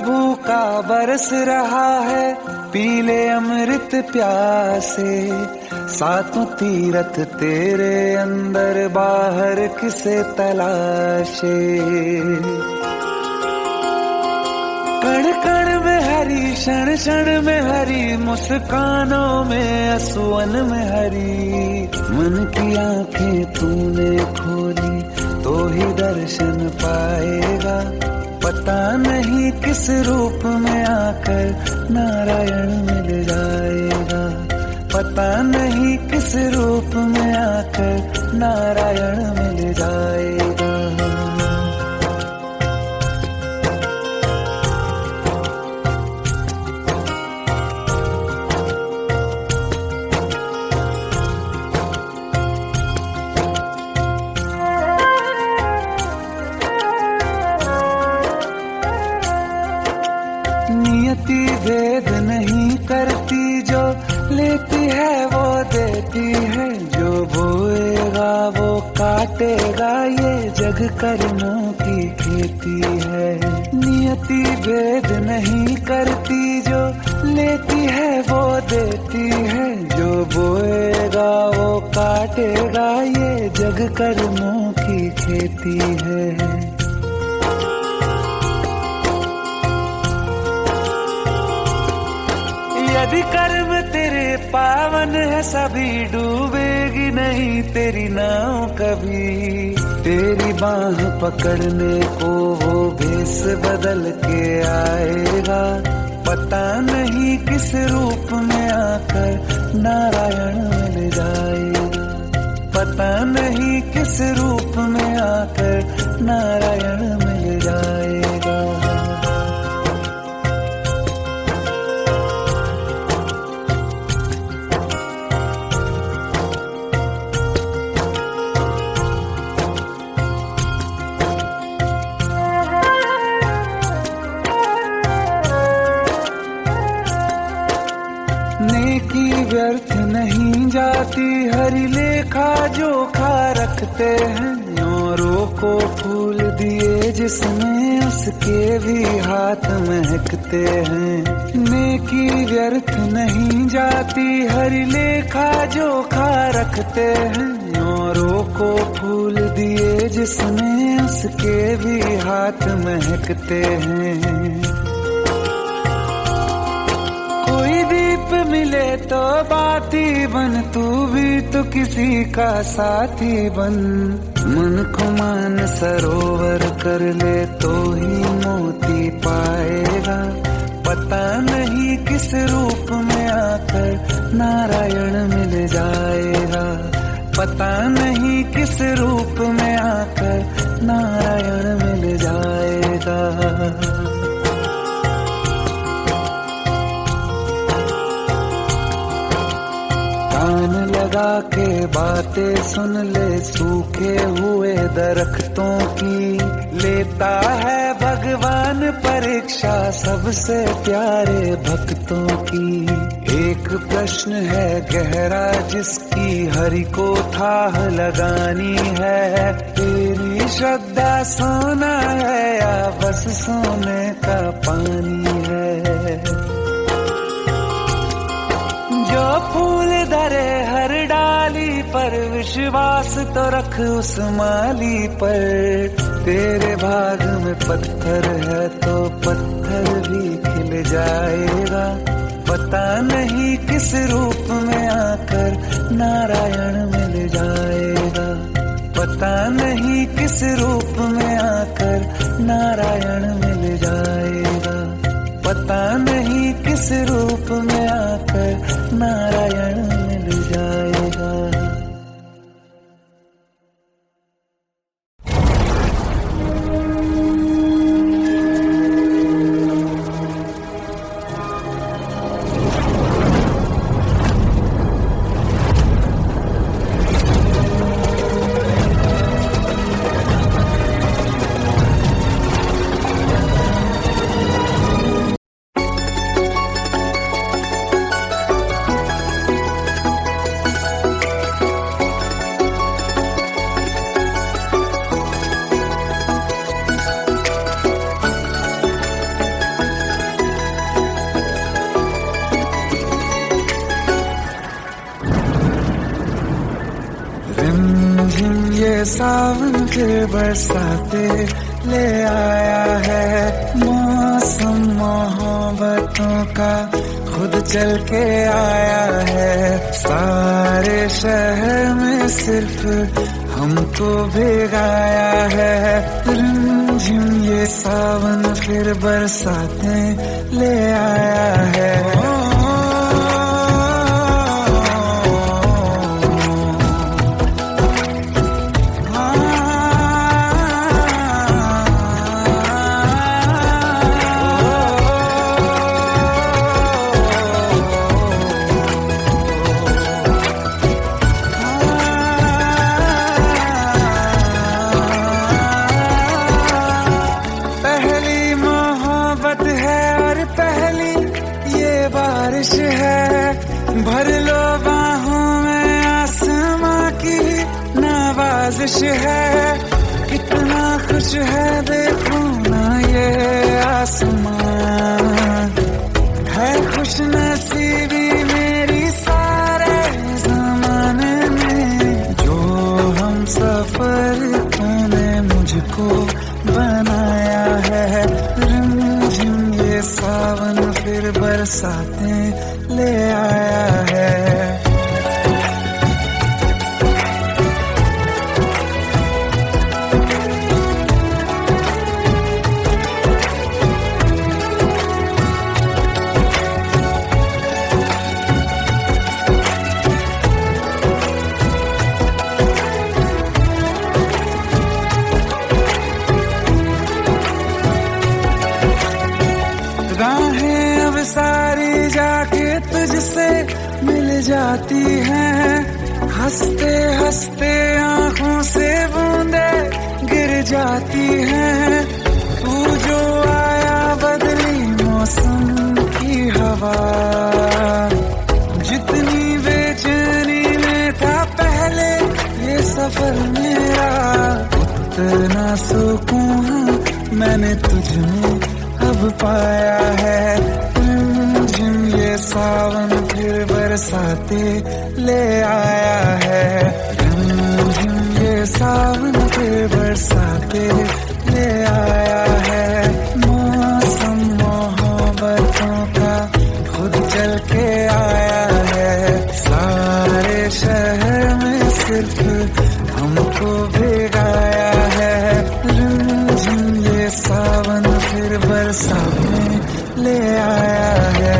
भूखा बरस रहा है, पीले अमृत प्यासे। सातों तीरथ तेरे अंदर, बाहर किसे तलाशे। कण कण में हरी, क्षण क्षण में हरी, मुस्कानों में असुवन में हरी। मन की आंखें तूने खोली तो ही दर्शन पाएगा। पता नहीं किस रूप में आकर नारायण मिल जाएगा। पता नहीं किस रूप में आकर नारायण मिल जाएगा। नियति भेद नहीं करती, जो लेती है वो देती है। जो बोएगा वो काटेगा, ये जग कर्मों की खेती है। नियति भेद नहीं करती, जो लेती है वो देती है। जो बोएगा वो काटेगा, ये जग कर्मों की खेती है। यदि कर्म तेरे पावन है, सभी डूबेगी नहीं तेरी नाव कभी। तेरी बाह पकड़ने को वो भेष बदल के आएगा। पता नहीं किस रूप में आकर नारायण मिल जाएगा। पता नहीं किस रूप में आकर नारायण मिल जाएगा। नेकी व्यर्थ नहीं जाती, हरि लेखा जोखा रखते हैं। औरों को फूल दिए जिसमें, उसके भी हाथ महकते हैं। नेकी व्यर्थ नहीं जाती, हरि लेखा जोखा रखते हैं। औरों को फूल दिए जिसमें, उसके भी हाथ महकते हैं। कोई दीप मिले तो बाती बन, तू भी तो किसी का साथी बन। मन को मान सरोवर कर ले तो ही मोती पाएगा। पता नहीं किस रूप में आकर नारायण मिल जाएगा। पता नहीं किस रूप में आकर नारायण मिल जाएगा। कान लगा के बातें सुन ले, सूखे हुए दरख्तों की। लेता है भगवान परीक्षा सबसे प्यारे भक्तों की। एक प्रश्न है गहरा जिसकी हरि को थाह लगानी है। तेरी श्रद्धा सोना है या बस सोने का पानी है। जो फूल धरे हर डाली पर, विश्वास तो रख उस माली पर। तेरे भाग में पत्थर है तो पत्थर भी खिल जाएगा। पता नहीं किस रूप में आकर नारायण मिल जाएगा। पता नहीं किस रूप में आकर नारायण मिल जाएगा। पता नहीं किस रूप में आकर नारायण मिल जाएगा। सावन फिर बरसाते ले आया है। मौसम मोहब्बतों का खुद चल के आया है। सारे शहर में सिर्फ हमको भिगाया है। रिमझिम ये सावन फिर बरसाते ले आया है। बारिश है भर लो बाहों में, आसमां की नवाजिश है। कितना खुश है देखो ना ये आसमां, है खुश नसीबी मेरी सारे जमाने में। जो हम सफर तूने मुझको बनाया है। रिमझिम ये सावन फिर बरसाते ले आया है। राहें अब सारी जाके तुझसे मिल जाती हैं। हंसते हंसते आंखों से बूंदे गिर जाती हैं। तू जो आया बदली मौसम की हवा, जितनी बेचैनी में था पहले ये सफर मेरा, उतना सुकून मैंने तुझमें अब पाया है। रिमझिम ये सावन फिर बरसाते ले आया है। रिमझिम ये सावन फिर बरसाते ले आया है। मौसम मोहब्बतों का खुद चल के आया है। सारे शहर में सिर्फ हमको भिगाया है। रिमझिम ये सावन फिर बरसाते ले आया है।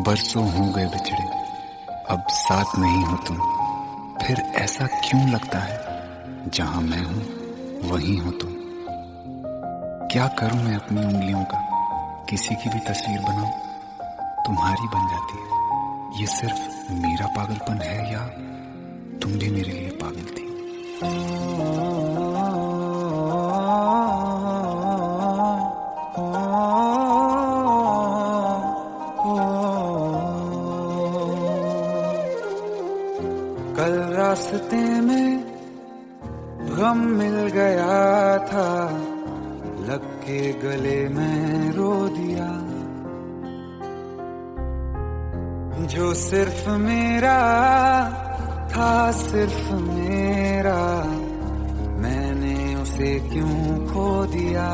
बरसों हो गए बिछड़े, अब साथ नहीं हो तुम। फिर ऐसा क्यों लगता है, जहां मैं हूं वहीं हो तुम। क्या करूं मैं अपनी उंगलियों का, किसी की भी तस्वीर बनाऊं तुम्हारी बन जाती है। ये सिर्फ मेरा पागलपन है या तुम भी मेरे लिए पागल थी। कल रास्ते में गम मिल गया था, लग के गले में रो दिया। जो सिर्फ मेरा था, सिर्फ मेरा, मैंने उसे क्यों खो दिया।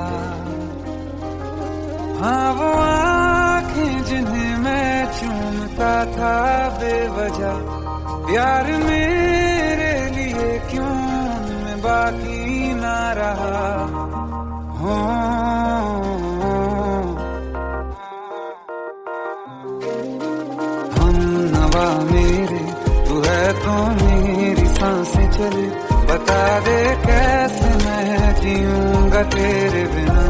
हाँ वो आँखें जिन्हें मैं चूमता था बेवजह, प्यार मेरे लिए क्यों उनमें बाकी ना रहा। हो सांसें चले, बता दे कैसे मैं जीऊंगा तेरे बिना।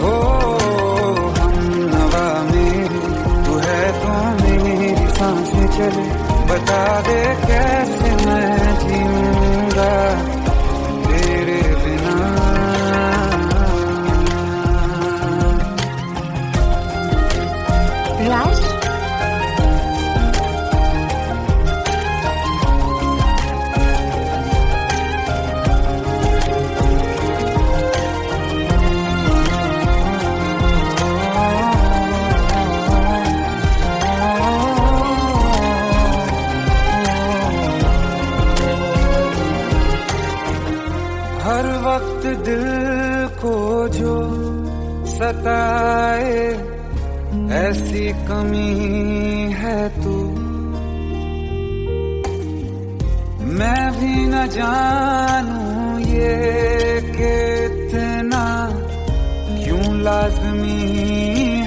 ओ हम नवा मेरी, तू है तो मेरी सांसें चले, बता दे कैसे मैं जीऊंगा तेरे बिना। राज, हर वक्त दिल को जो सताए ऐसी कमी है तू, मैं भी न जानूं ये कि इतना क्यों लाज़मी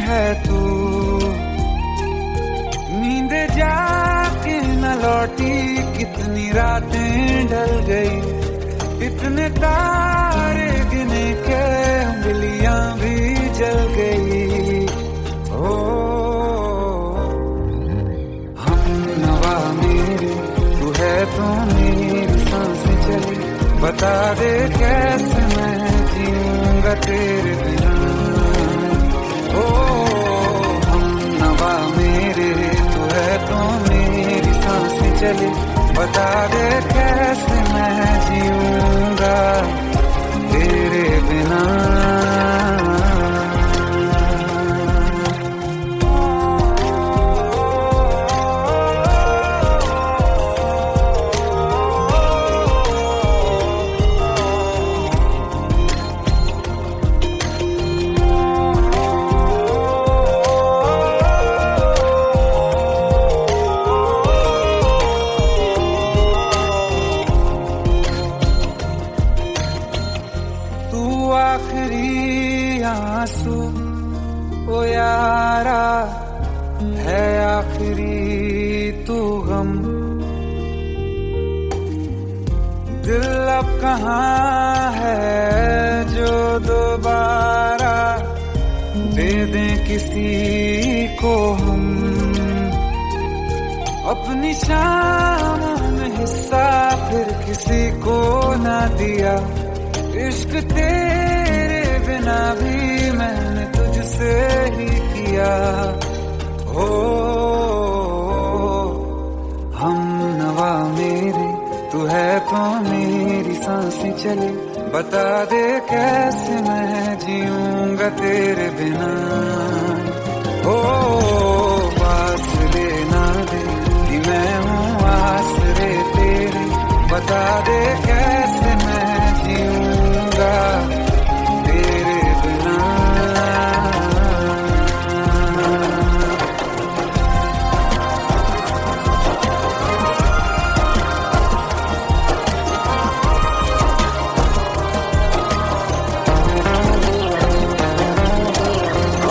है तू। नींद जाके न लौटी, कितनी रातें ढल गई, इतने तारे गिने के उंगलियां भी जल गई। ओ हम नवा मेरे, तू है तो मेरी सांसें चली, बता दे कैसे मैं जीऊंगा तेरे बिना। ओ हम नवा मेरे, तू है तो मेरी सांसें चली, बता दे कैसे मैं जीऊंगा तेरे बिना। आखिरी आंसू ओ यारा है, आखिरी तू गम, दिल अब कहाँ है जो दोबारा दे दें किसी को हम। अपनी शामों में हिस्सा फिर किसी को ना दिया, इश्क तेरे बिना भी मैंने तुझसे ही किया। ओ हम नवा मेरे, तू है तो मेरी सांसें चले, बता दे कैसे मैं जीऊंगा तेरे बिना। ओ फासले ना दे कि मैं हूँ आसरे तेरे, बता दे कैसे मैं जीऊंगा तेरे बिना।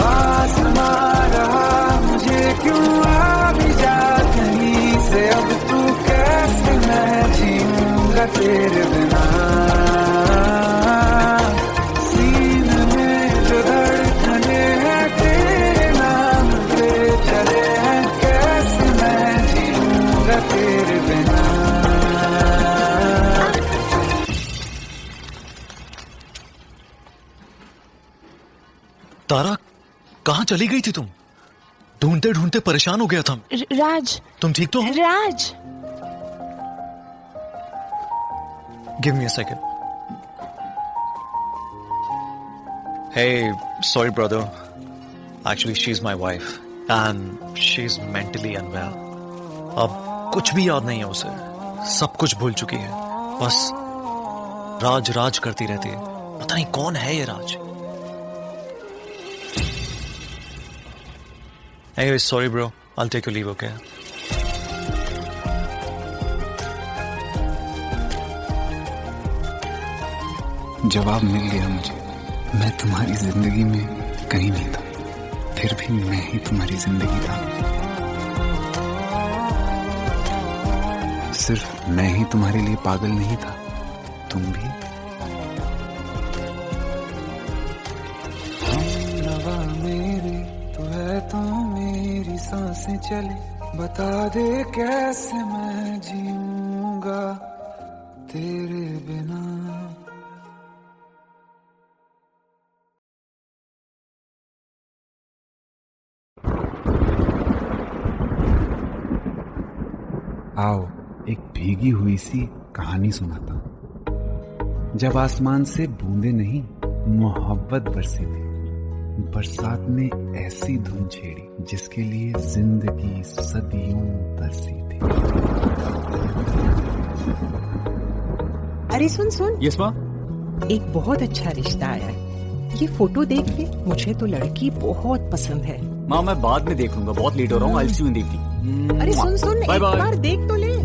आसमां रहा मुझे क्यों आ भी जा कहीं से, अब तू कैसे मैं जीऊंगा तेरे बिना। सीने में जो धड़कने हैं तेरे नाम पे चले हैं, कैसे मैं जीऊंगा तेरे बिना। तारा, कहाँ चली गई थी तुम? ढूंढते ढूंढते परेशान हो गया था। राज, तुम ठीक तो हो? Raj, give me a second. Hey, sorry brother. Actually, she's my wife and she's mentally unwell. अब कुछ भी याद नहीं है उसे, सब कुछ भूल चुकी है, बस राज राज करती रहती है। पता नहीं कौन है ये राज। Anyway, sorry bro, I'll take your leave, okay? जवाब मिल गया मुझे। मैं तुम्हारी जिंदगी में कहीं नहीं था, फिर भी मैं ही तुम्हारी जिंदगी था। सिर्फ मैं ही तुम्हारे लिए पागल नहीं था, तुम भी। हमनवा मेरी तू है तो मेरी सांसें चले, बता दे कैसे मैं जीऊंगा तेरे बिना। आओ एक भीगी हुई सी कहानी सुनाता हूं। जब आसमान से बूंदे नहीं मोहब्बत बरसी थी, बरसात ने ऐसी धुन छेड़ी जिसके लिए जिंदगी सदियों तरसी थी। अरे सुन सुन, यस माँ। एक बहुत अच्छा रिश्ता आया है, ये फोटो देख ले। मुझे तो लड़की बहुत पसंद है। माँ मैं बाद में देख लूंगा, बहुत लेट हो रहा हूँ। आई सी यू इन द इवनिंग। अरे सुन सुन, बाय एक बाय। बार देख तो ले।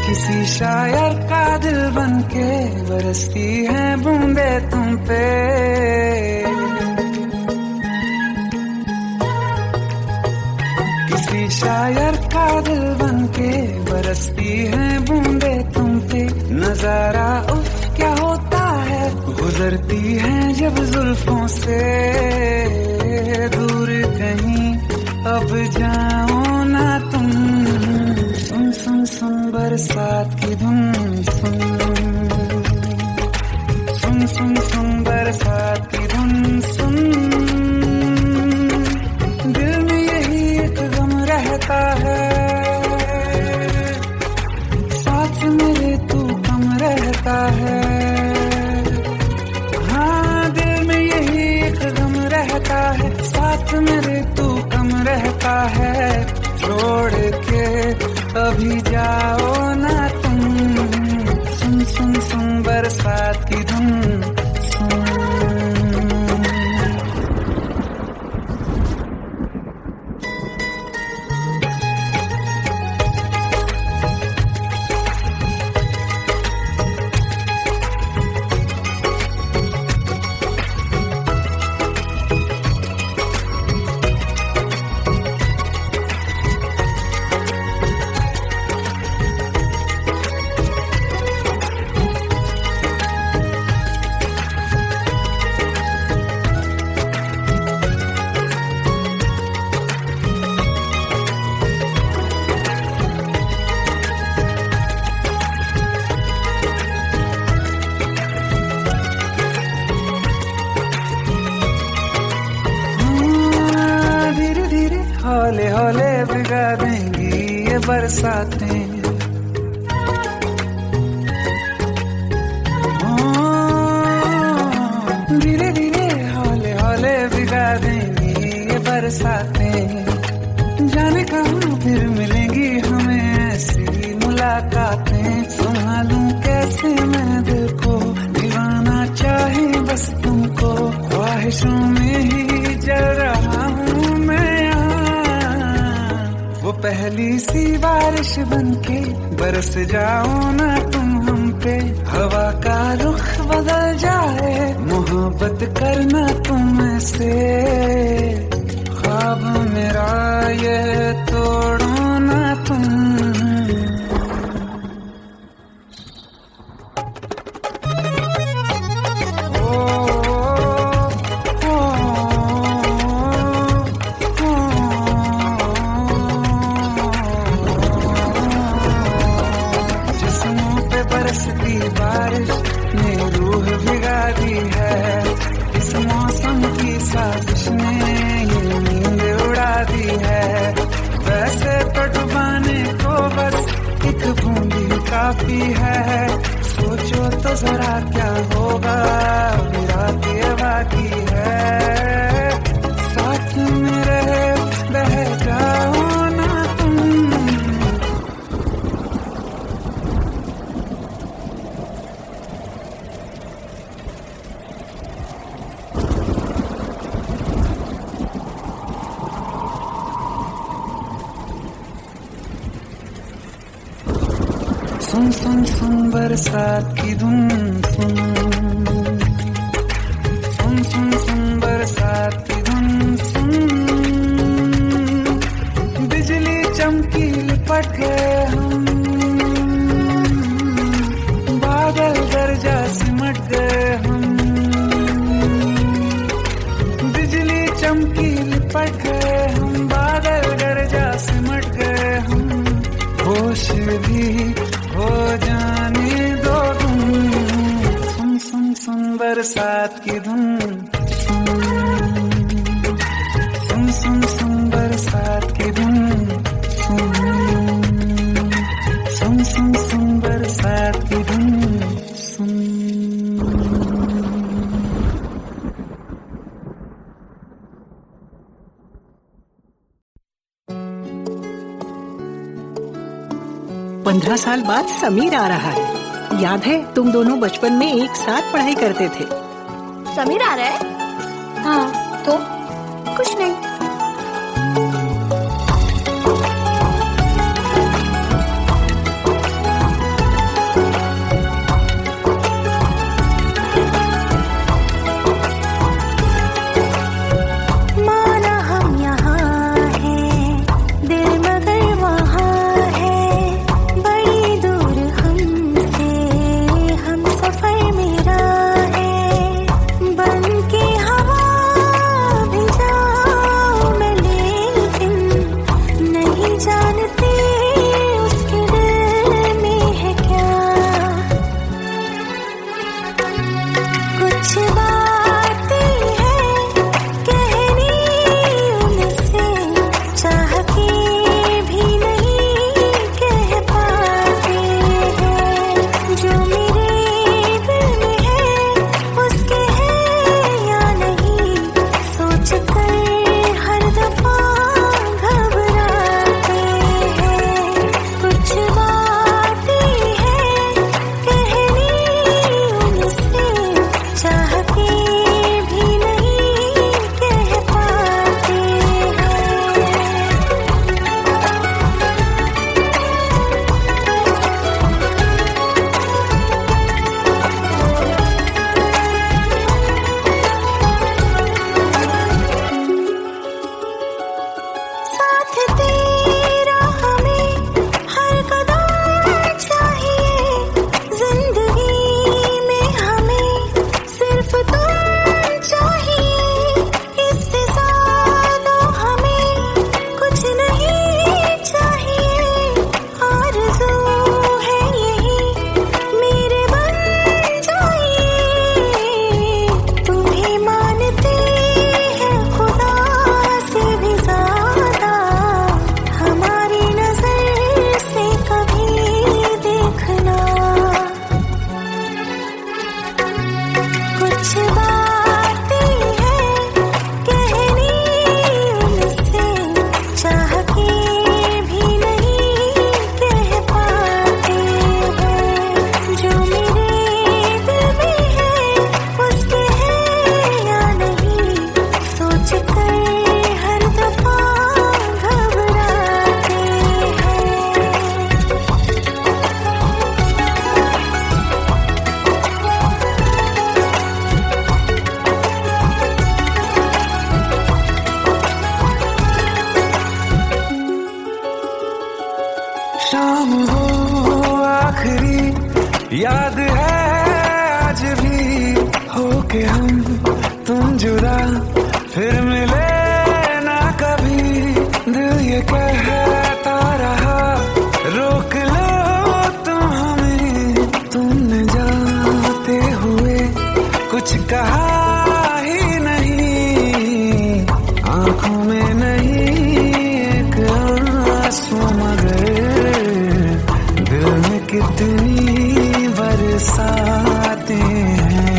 किसी शायर का दिल बनके बरसती है बूंदे तुम पे, किसी शायर का दिल बनके बरसती है बूंदे तुम पे। नजारा उफ क्या होता है, गुजरती है जब जुल्फों से दूर कहीं अब जाओ ना तुम। सुन सुन सुन बरसात की धुन, सुन सुन सुन सुन बरसात की धुन सुन। दिल में यही एक गम रहता है, साथ मेरे तू कम रहता है। हाँ दिल में यही एक गम रहता है, साथ मेरे तू कम रहता है। छोड़ के अभी जाओ ना तुम, सुन सुन सुन बरसात की धुन सुन। हौले हौले भिगा देंगी ये बरसातें, धीरे धीरे हौले हौले भिगा देंगी ये बरसातें। जाने कहाँ फिर मिलेंगी हमें ऐसी मुलाकातें। संभालूं कैसे मैं दिल को, दीवाना चाहे बस तुमको। ख्वाहिशों में ही जल रहा हूँ मैं यहाँ, वो पहली सी बारिश बनके बरस जाओ ना तुम हम पे। हवा का रुख बदल जाए, मोहब्बत करना तुम से। ख्वाब मेरा ये तोड़ो ना तुम। बरसती बारिश ने रूह भिगा दी है, इस मौसम की साजिश ने ये नींद उड़ा दी है। वैसे तो डुबाने को बस एक बूंदी काफी है। सोचो तो जरा क्या होगा, रात ये बाकी है। साथ में रहे बह जाओ ना तुम। सुन सुन सुन बरसात की धुन सुन, सुन सुन सुन बरसात की धुन सुन, बिजली चमकी लिपट गए हम, बादल गरजा सिमट गए हम, बिजली चमकी लिपट गए हम, बादल गरजा सिमट गए हम, होश भी हो जाने दो तुम, सुन सुन सुन बरसात की धुन सुन, सुन सुन सुन बरसात की धुन सुन, सुन सुन सुन बरसात की धुन सुन। 15 साल बाद समीर आ रहा है। याद है तुम दोनों बचपन में एक साथ पढ़ाई करते थे। समीर आ रहा है? हाँ तो कुछ नहीं। शाम हो आखिरी याद है आज भी, हो के हम तुम जुदा फिर मिले ना कभी, दिल ये कहता रहा रोक लो तुम हमें, तुमने जाते हुए कुछ कहा ही नहीं, आंखों में नहीं एक आंसू मगर दिल में कितनी बरसातें हैं।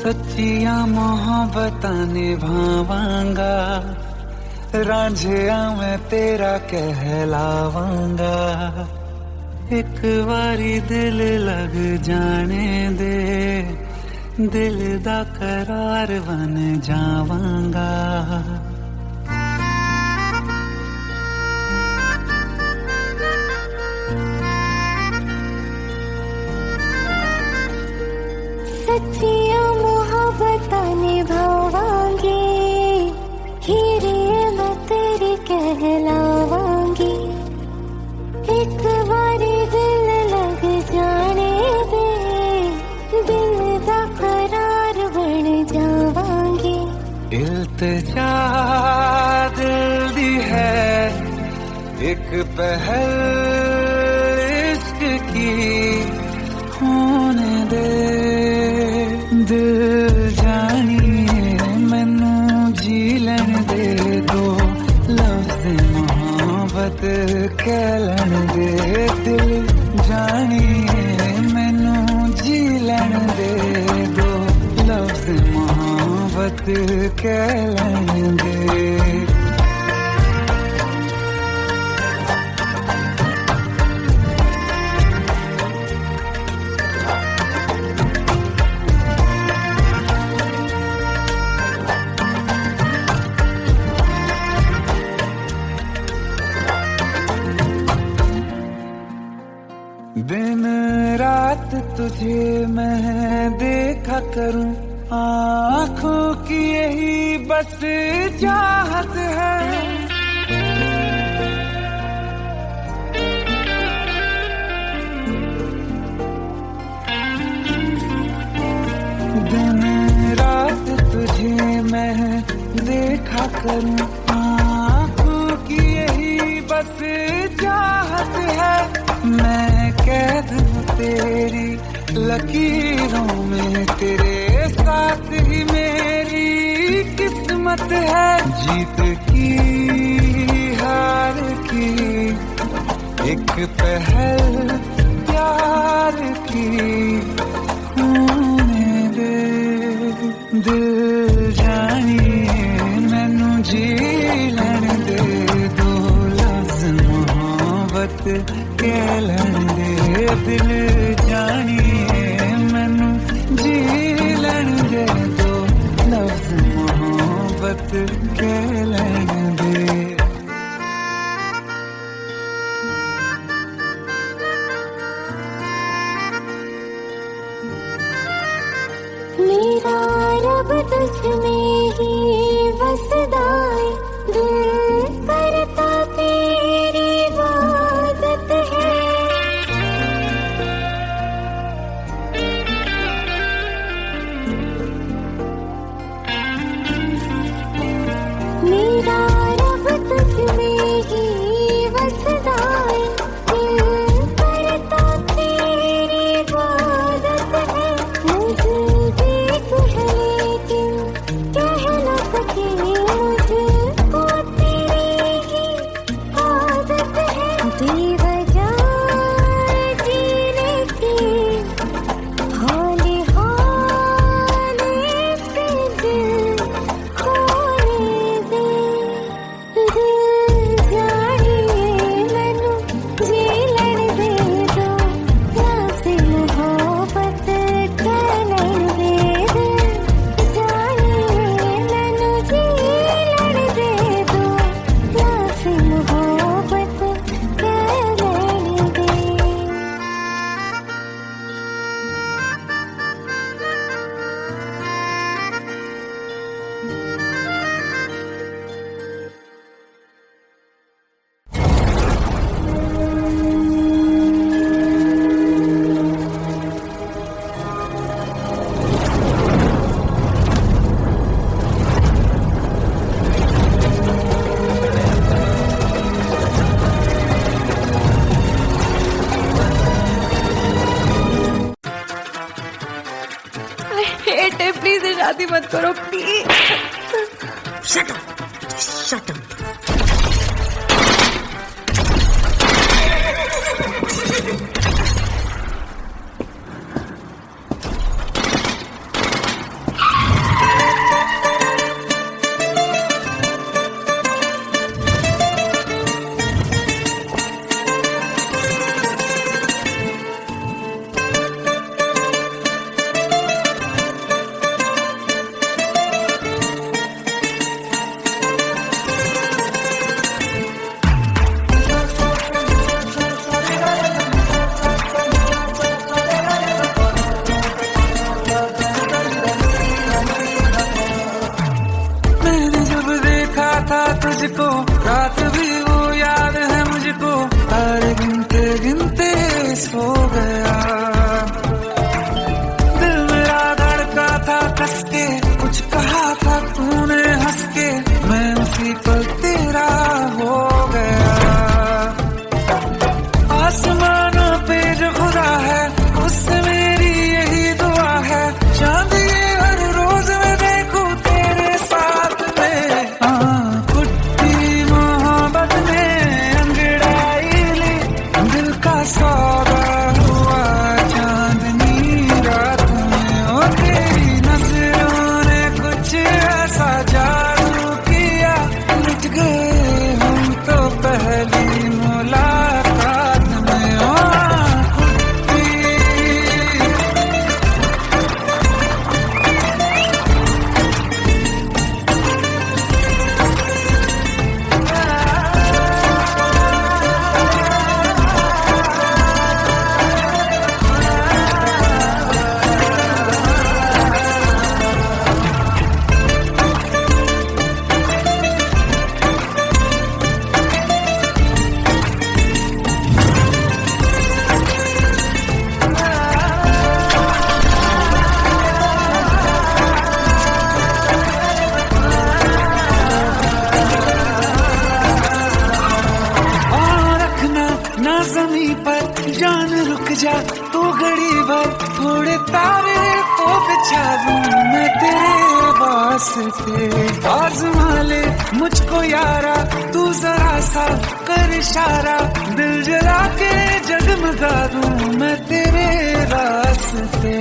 सच्चियां मोहब्बतां निभावांगा, रांझिया मैं तेरा कहलावांगा। एक बारी दिल लग जाने दे, दिल दा करार बन जावांगा। सच्चियां मोहब्बतां निभावांगी, हीरे मैं तेरी कहलावांगी। एक बारी दिल लग जाने दे, दिल दा करार बन जावांगी। इल्तिजा दिल दी है एक पहल इश्क की, होने दे दिल जानिए मैनू जी लैन दे दो, लफ्ज़ मोहब्बत कह लैन दे। दिल जानिए मैनू जी लैन दे दो, लफ्ज़ मोहब्बत कह लैन दे। दिन रात तुझे मैं देखा करूं, आँखों की यही बस चाहत है। दिन रात तुझे मैं देखा करूं, आँखों की यही बस चाहत है। मैं कैद हूँ तेरी लकीरों में, तेरे साथ ही मेरी किस्मत है। जीत की हार की एक पहल प्यार की, होने दे दिल जानिए मैनू जी लैन दे दो, लफ्ज़ मोहब्बत कह लैन दे। दिल जानिए मैनू जी लैन दे दो, लफ्ज़ मोहब्बत कह लैन दे। मेरा रब तुझ में ही बसदा है, दिल करता तेरी इबादत है। मेरा रब तुझ में ही बसदा है, दिल करता तेरी इबादत है। मुझे देख है लेकिन कह न सके, मुझको तेरी ही आदत है। बेवजह जीने की हौले हौले से दिल खोने दे। दिल जानिए मैनू जी लैन दे दो, लफ्ज़ मोहब्बत कह लैन दे। दिल जानिए मैनू जी लैन दे दो, लफ्ज़ मोहब्बत कह लैन दे। हेट है, प्लीज शादी मत करो please. Shut up, shut up. सो गया। दिल मेरा धड़का था कस के, कुछ कहा था तूने हंस के, मैं उसी पल तेरा हो गया। आसमानों पे जो खुदा है उससे मेरी यही दुआ है, चांद ये हर रोज मैं देखूं तेरे साथ में। कुट्टी मोहब्बत ने अंगड़ाई ली, दिल का सौदा हुआ चांदनी रात में। ओ तेरी नजरों ने कुछ ऐसा जादू किया, लुट गए हम तो पहली मुलाकात में। ओ ना ज़मीं पर जान रुक जा तू घड़ी भर, थोड़े तारे तो बिछा दूं मैं तेरे वास्ते। आज़मा ले मुझको यारा तू जरा सा कर इशारा, दिल जला के जगमगा दूं मैं तेरे रास्ते।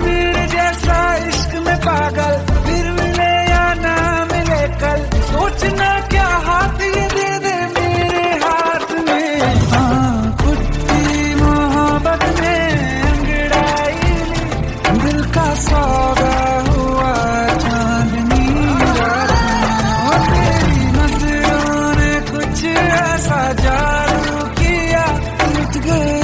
मेरे जैसा इश्क में पागल फिर मिले या ना मिले कल, सोचना क्या हाथ ये दे दे मेरे हाथ में। कुट्टी मोहब्बत ने अंगड़ाई ली, दिल का सौदा हुआ चांदनी रात में। ओ तेरी नजरों ने कुछ ऐसा जादू किया, लुट गए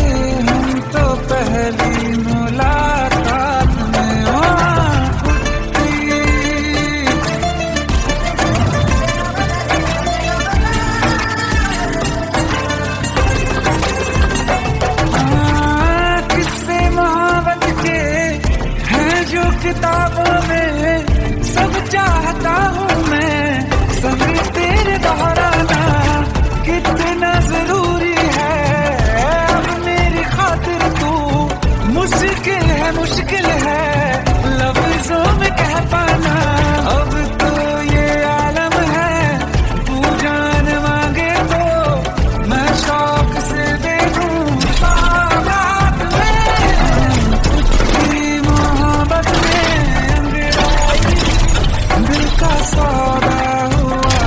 हम तो पहली मुलाकात में। ओ किस्से मोहब्बत के हैं जो किताबों में, सब चाहता हूँ मैं समय तेरे दोहराना कितना जरूरी है। अब मेरी खातिर तू मुश्किल है लफ्जों में कह पाना। अब तो ये आलम है तू जान मांगे तो मैं शौक से दे दूं सौगात में। कुट्टी मोहब्बत में अंगड़ाई, दिल का सौदा हुआ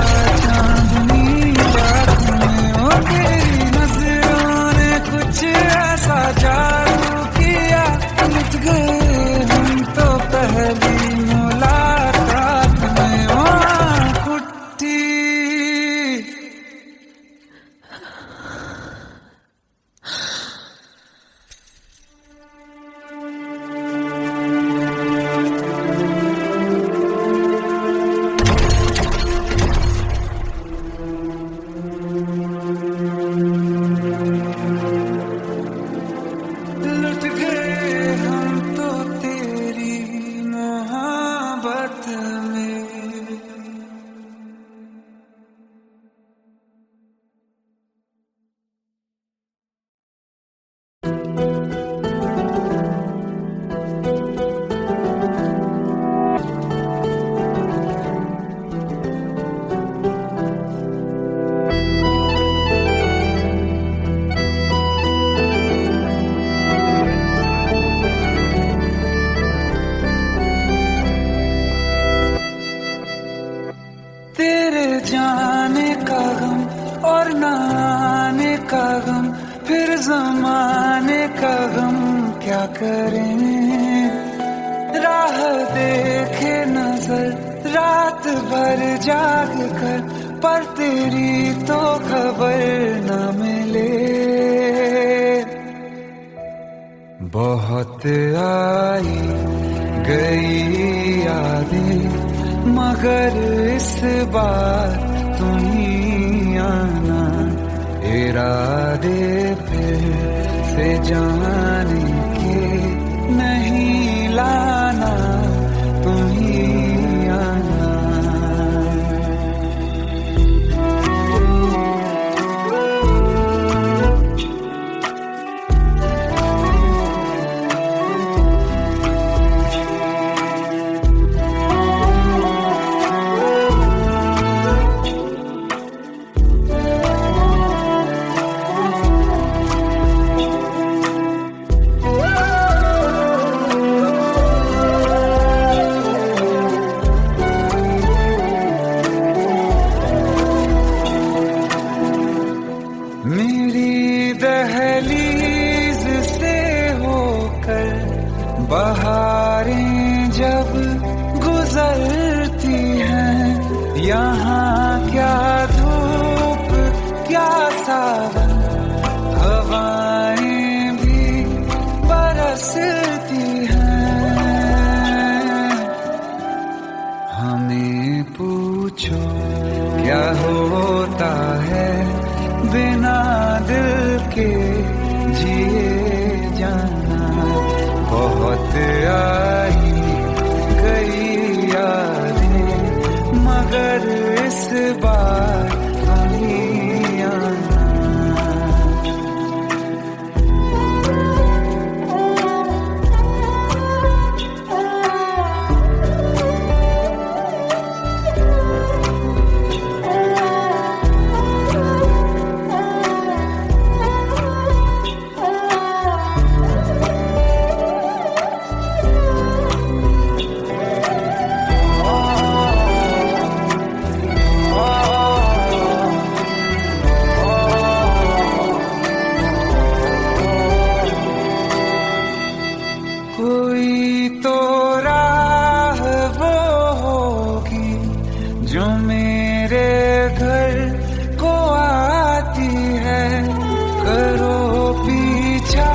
चांदनी रात में। ओ तेरी नजरों ने कुछ ऐसा जादू किया, लुट गए हम तो पहली मुलाकात में। ओ कुट्टी लुट गए हम तो तेरी मोहब्बत में। तेरे जाने का गम और न आने का गम, फिर जमाने का गम क्या करें। राह देखे नजर रात भर जाग कर, पर तेरी तो खबर न मिले। बहुत आई गई यादें मगर इस बार तुम ही आना, इरादे फिर से जाने के नहीं लाना, तुम ही आना। मेरी दहलीज से होकर बहारें जब गुजरती हैं, यहाँ क्या धूप क्या सावन, हवाएं भी बरसती हैं। हमें पूछो क्या होता है बिना दिल के जिए जाना। बहुत आई गई यादें मगर इस बार नहीं आना। कोई तो राह वो होगी जो मेरे घर को आती है। करो पीछा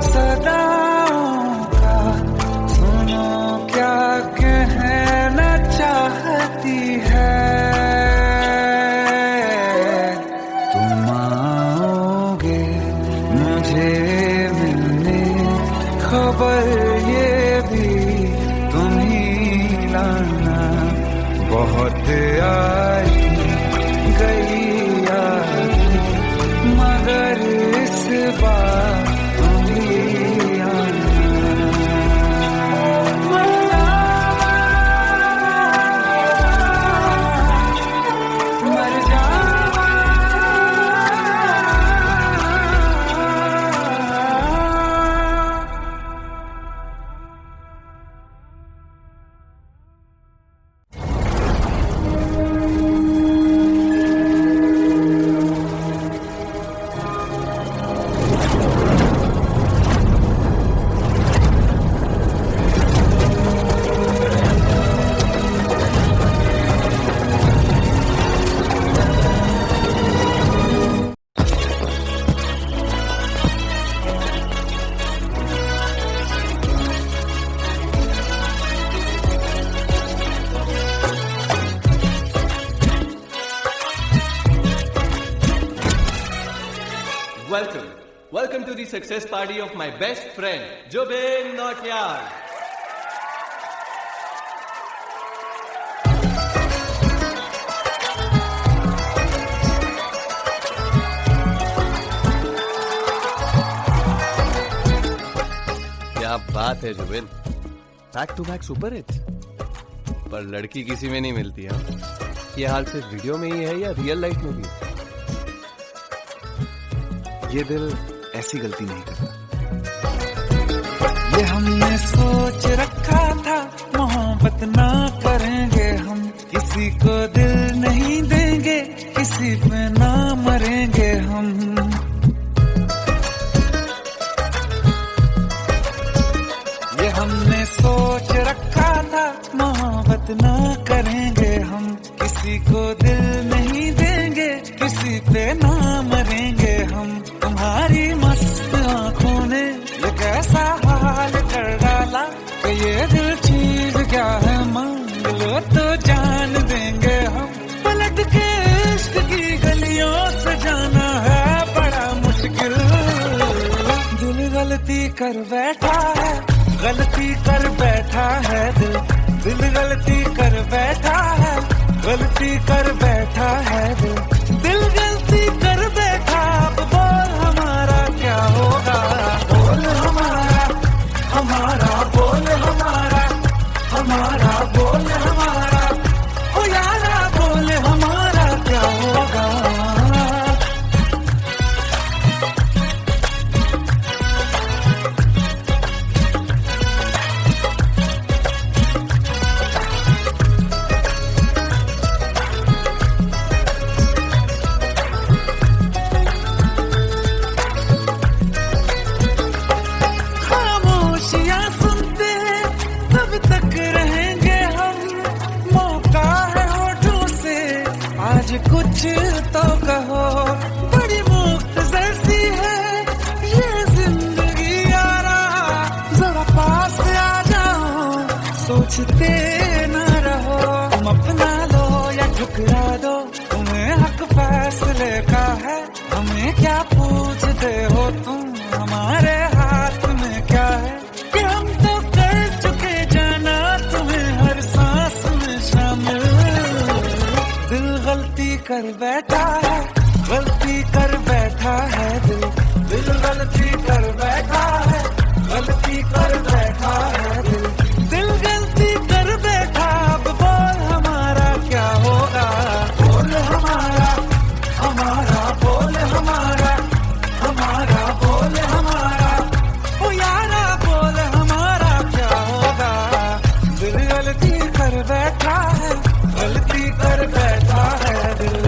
सदाओं का, सुनो क्या कहना चाहती है। तुम आओगे मुझे मिलने, खबर ये भी तुम ही लाना। बहुत आई गई यादें मगर इस बार तुम ही आना। मर जावा Welcome to the success party of my best friend, Jobin Nautiyal. क्या बात है Jubin, back to back super hits. पर लड़की किसी में नहीं मिलती है। ये हाल सिर्फ वीडियो में ही है या रियल लाइफ में भी? ये दिल ऐसी गलती नहीं करता। ये हमने सोच रखा था मोहब्बत ना करेंगे हम, किसी को दिल नहीं देंगे, किसी पे ना मरेंगे हम। ये हमने सोच रखा था मोहब्बत ना करेंगे हम, किसी को दिल नहीं देंगे, किसी पे ना मरेंगे हम। तुम्हारी मस्त आंखों ने ये कैसा हाल कर डाला कि ये दिल चीज क्या है, मांग लो तो जान देंगे हम। पलट के इश्क की गलियों से जाना है बड़ा मुश्किल, कर बैठा है, गलती कर बैठा है दिल, दिल गलती कर बैठा है, गलती कर बैठा है दिल, दिल गलती कर बैठा। अब बोल हमारा क्या होगा, बोल हमारा, हमारा बोल हमारा, हमारा बोल हमारा, ओ यारा बोल हमारा क्या होगा। खामोशियां सुनते तब तक रहेंगे हम, मौका है होठों से आज कुछ तो कहो। बड़ी मुख्तसर सी है ये जिंदगी यारा, जरा पास आ जाओ, सोचते न रहो। तुम अपना लो या ठुकरा दो, तुम्हें हक फैसले का है, हमें क्या पूछते हो तुम, हमारे हाथ में क्या है कि हम तो कर चुके जाना तुम्हें हर सांस में शामिल। दिल गलती कर बैठा है, गलती कर बैठा है दिल, दिल गलती कर बैठा है, गलती कर बैठा है दिल, दिल गलती कर बैठा। अब बोल हमारा क्या होगा, बोल हमारा, हमारा बोल हमारा, हमारा बोल हमारा, ओ यारा बोल हमारा क्या होगा। दिल गलती कर बैठा है, गलती कर बैठा है दिल।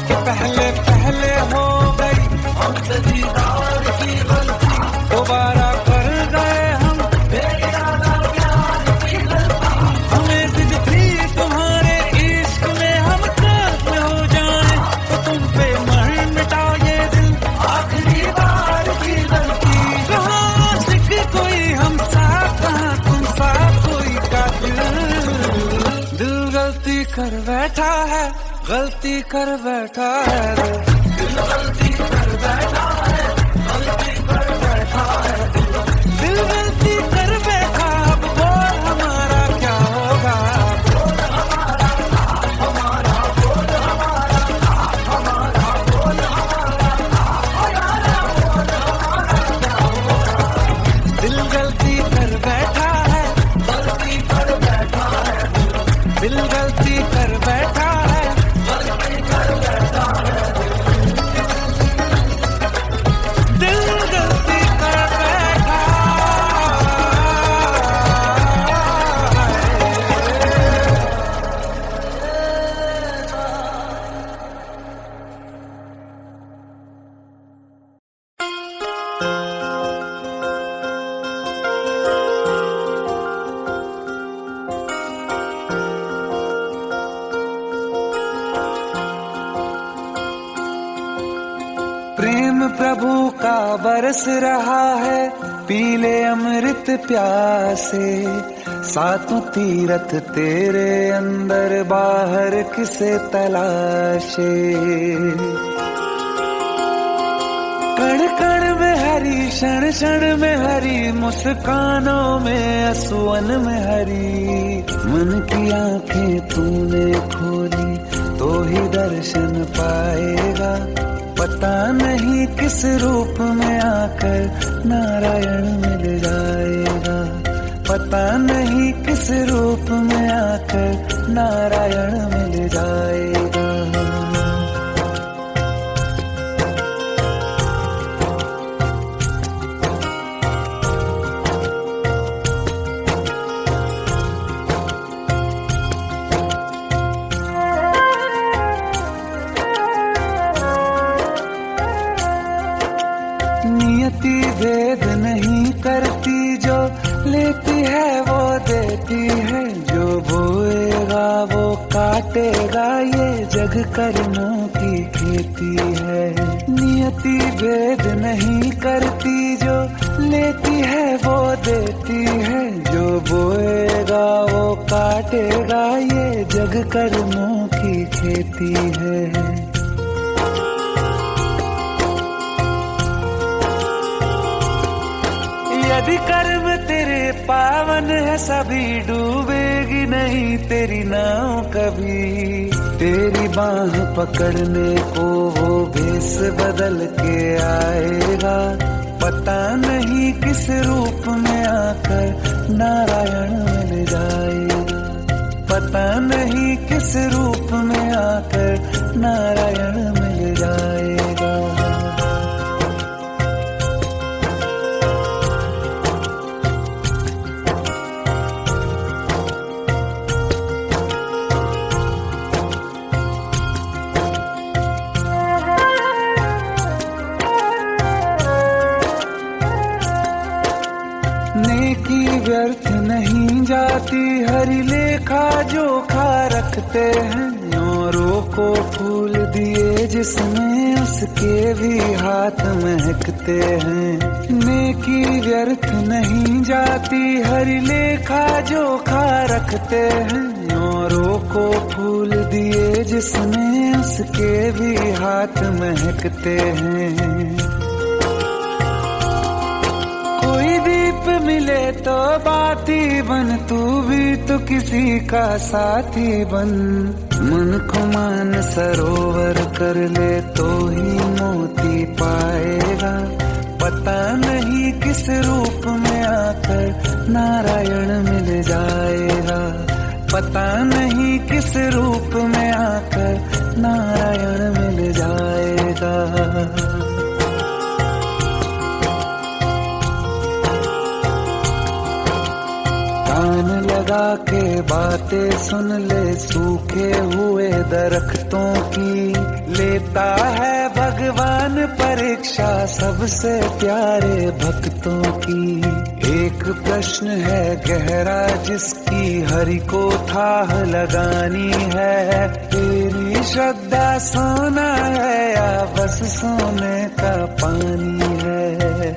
कि पहले पहले हो गई हमसे दीदार की गलती, दोबारा कर गए हम बेइरादा प्यार की गलती। हमें जिद थी तुम्हारे इश्क में हम काफिर हो जाएं, तो तुम पे मर मिटा ये दिल, आखिरी बार की गलती। कहाँ आशिक कोई हम साथ, कहाँ तुम साथ कोई कातिल। दिल गलती कर बैठा है, गलती कर बैठा है दिल गलती कर बैठा है, गलती कर बैठा है दिल गलती कर बैठा। अब बोल हमारा क्या होगा, बोल हमारा, हमारा बोल हमारा, हमारा बोल हमारा, बोल हमारा क्या होगा। दिल गलती कर बैठा है, गलती कर बैठा है दिल गलती कर बैठा है, गलती कर बैठा है दिल गलती कर बैठा प्रेम प्रभु का बरस रहा है, पीले अमृत प्यासे। सातों तीरथ तेरे अंदर, बाहर किसे तलाशे। कण कण में हरी, क्षण क्षण में हरी, मुस्कानों में असुवन में हरी। मन की आंखें तूने खोली तो ही दर्शन पाएगा, पता नहीं किस रूप में आकर नारायण मिल जाएगा, पता नहीं किस रूप में आकर नारायण मिल जाएगा। नियति भेद नहीं करती, जो लेती है वो देती है, जो बोएगा वो काटेगा, ये जग कर्मों की खेती है। नियति भेद नहीं करती, जो लेती है वो देती है, जो बोएगा वो काटेगा, ये जग कर्मों की खेती है। यदि कर्म तेरे पावन है, सभी डूबेगी नहीं तेरी नाव कभी। तेरी बाह पकड़ने को वो भेष बदल के आएगा, पता नहीं किस रूप में आकर नारायण मिल जाएगा। पता नहीं किस रूप में आकर नारायण मिल जाएगा। नेकी व्यर्थ नहीं जाती, हरि लेखा जोखा रखते हैं। औरों को फूल दिए जिसमें, उसके भी हाथ महकते हैं। नेकी व्यर्थ नहीं जाती, हरि लेखा जोखा रखते हैं। औरों को फूल दिए जिसमें, उसके भी हाथ महकते हैं। कोई दीप मिले तो बाती बन, तू भी तो किसी का साथी बन। मन को मान सरोवर कर ले तो ही मोती पाएगा। पता नहीं किस रूप में आकर नारायण मिल जाएगा। पता नहीं किस रूप में आकर नारायण मिल जाएगा। कान लगा के बातें सुन ले सूखे हुए दरख्तों की। लेता है भगवान परीक्षा सबसे प्यारे भक्तों की। एक प्रश्न है गहरा जिसकी हरि को थाह लगानी है। तेरी श्रद्धा सोना है या बस सोने का पानी है।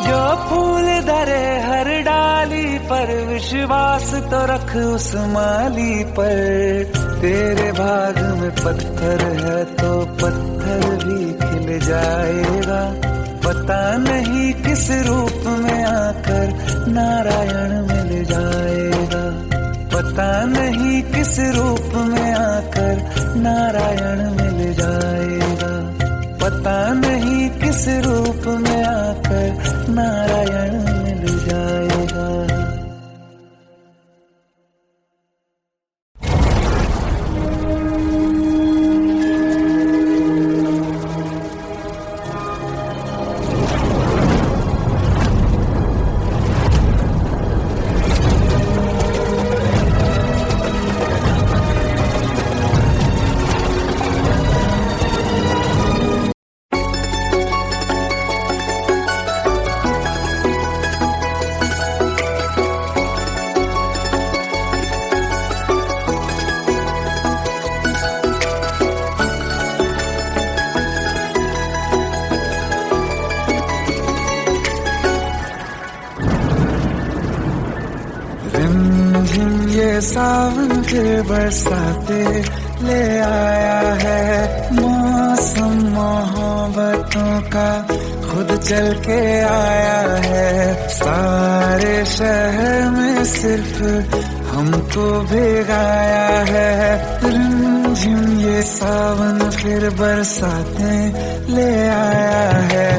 जो फूल धरे हर डाली पर, विश्वास तो रख उस माली पर। तेरे भाग में पत्थर है तो पत्थर भी खिल जाएगा। पता नहीं किस रूप में आकर नारायण मिल जाएगा। पता नहीं किस रूप में आकर नारायण मिल जाएगा। पता नहीं किस रूप में आकर नारायण मिल जाएगा। सावन के बरसाते ले आया है। मौसम मोहब्बतों का खुद चल के आया है। सारे शहर में सिर्फ हमको भिगाया है। रिमझिम ये सावन फिर बरसाते ले आया है।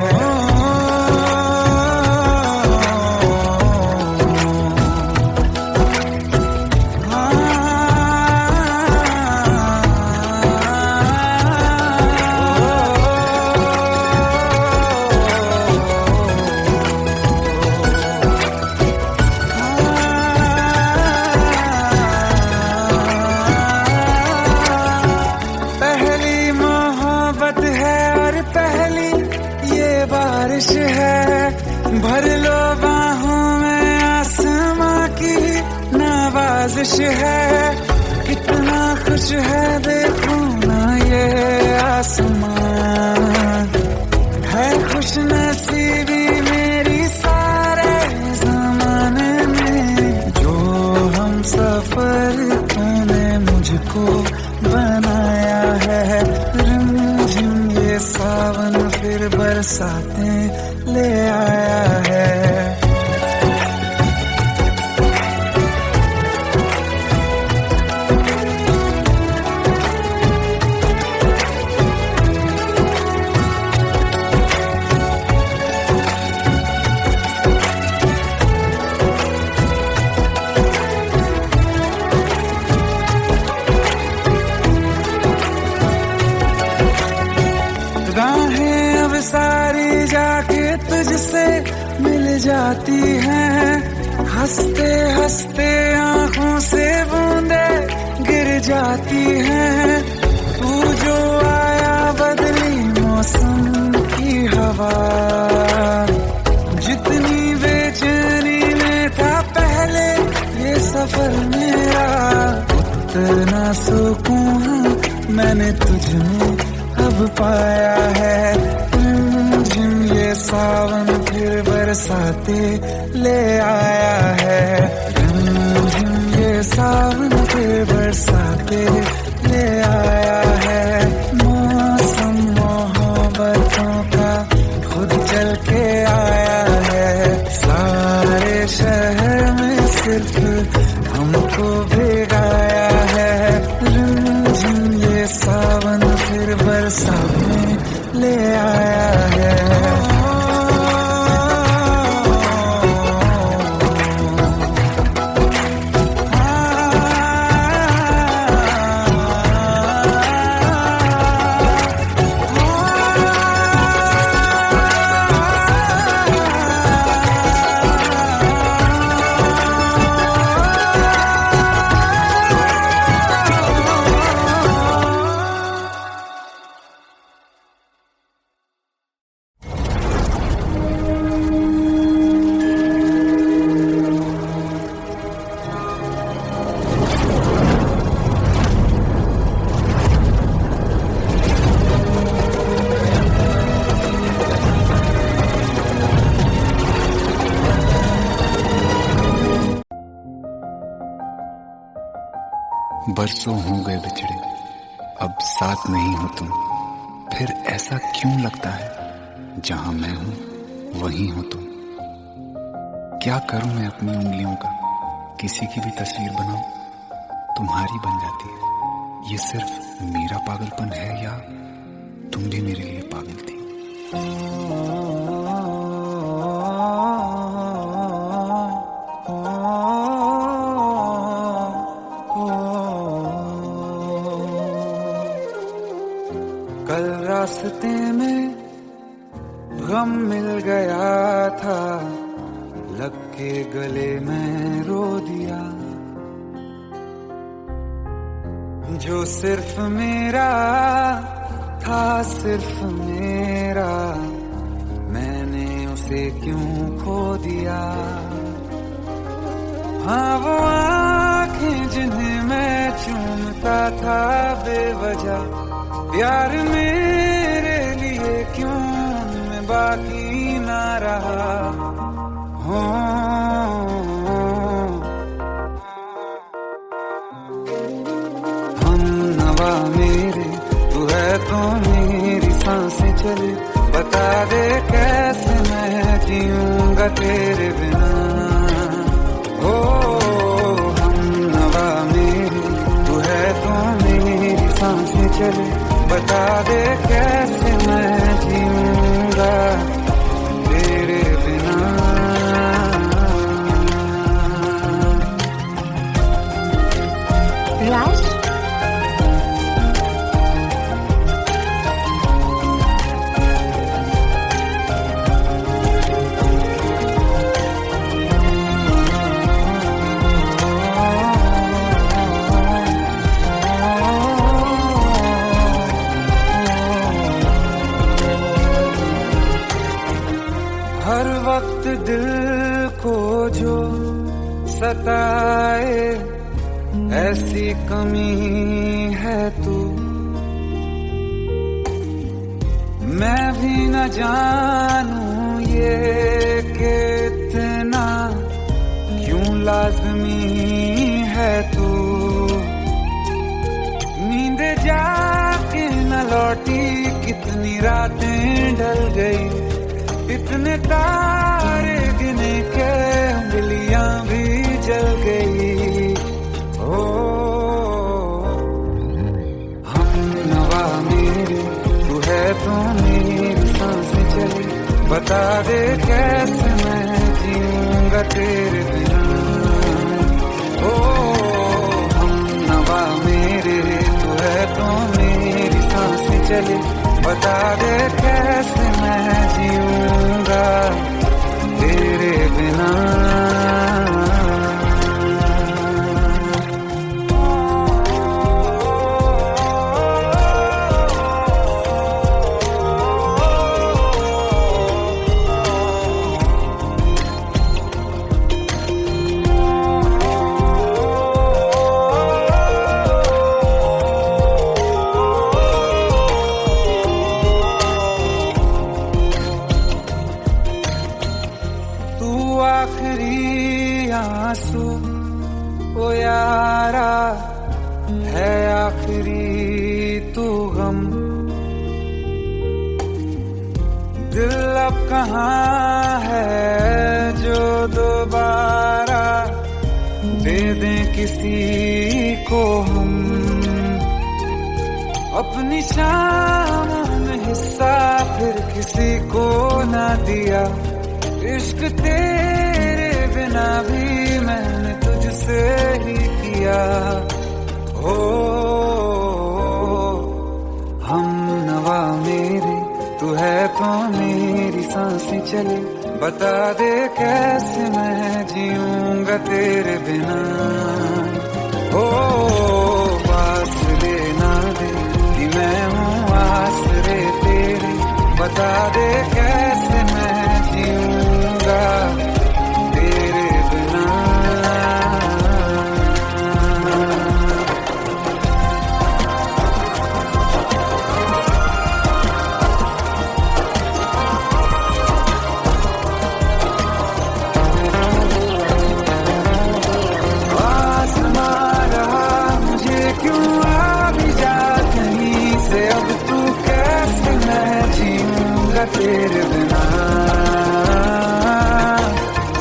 भर लो बाहों में आसमां की नवाजिश है। कितना खुश है देखो ना ये आसमां, है खुश नसीब ये सावन फिर बरसातें ले आया है। राहें अब सारी जाके तुझसे मिल जाती हैं, हंसते हंसते आंखों से बूंदे गिर जाती हैं। तू जो आया बदली मौसम की हवा, जितनी बेचैनी में था पहले ये सफर मेरा, उतना सुकून मैंने तुझ में अब पाया है। ये सावन फिर बरसाते ले आया है। ये सावन फिर बरसाते ले आया है। मौसम मोहब्बतों का खुद चल के आया है। सारे शहर में सिर्फ हमको भिगाया है। ये सावन फिर बरसातें ले आया है। बरसों हो गए बिछड़े, अब साथ नहीं हो तुम। फिर ऐसा क्यों लगता है, जहां मैं हूं वहीं हो तुम। क्या करूं मैं अपनी उंगलियों का, किसी की भी तस्वीर बनाऊं, तुम्हारी बन जाती है। ये सिर्फ मेरा पागलपन है या तुम भी मेरे लिए पागल थी। कल रास्ते में गम मिल गया था, लग के गले में रो दिया। जो सिर्फ मेरा था, सिर्फ मेरा, मैंने उसे क्यों खो दिया। हाँ वो आँखें जिन्हें मैं चूमता था बेवजह, प्यार मेरे लिए क्यों मैं बाकी ना रहा। हो हम नवा मेरे, तू है तो मेरी सांसें चले। बता दे कैसे मैं जीऊंगा तेरे बिना। हो हम नवा मेरे, तू है तो मेरी सांसें चले। बता दे कैसे मैं जीऊंगा तेरे बिना। राज, हर वक्त दिल को जो सताए, ऐसी कमी है तू। मैं भी न जानूं ये कि इतना क्यों लाज़मी है तू। नींद जाके न लौटी कितनी इतनी रातें ढल गई, इतने तारे गिने के उंगलियां भी जल गई। ओ हम नवा मेरे, तू है तो मेरी सांसें चली, बता दे कैसे मैं जीऊंगा तेरे बिना। ओ हम नवा मेरे, तू है तो मेरी सांसें चली, बता दे कैसे मैं जीऊंगा तेरे बिना। आखिरी आंसू ओ यारा है, आखिरी तू गम। दिल अब कहाँ है जो दोबारा दे दें किसी को हम। अपनी शामों में हिस्सा फिर किसी को ना दिया, इश्क तेरे बिना भी मैंने तुझसे ही किया। हो हम नवा मेरे, तू है तो मेरी सांसें चले, बता दे कैसे मैं जीऊंगा तेरे बिना। हो फासले ना दे कि मैं हूँ आसरे तेरे, बता दे कैसे मैं जीऊंगा तेरे बिना। आसमां रहा मुझे क्यों, आ भी जा कहीं से, अब तू कैसे मैं जीऊंगा तेरे बिना।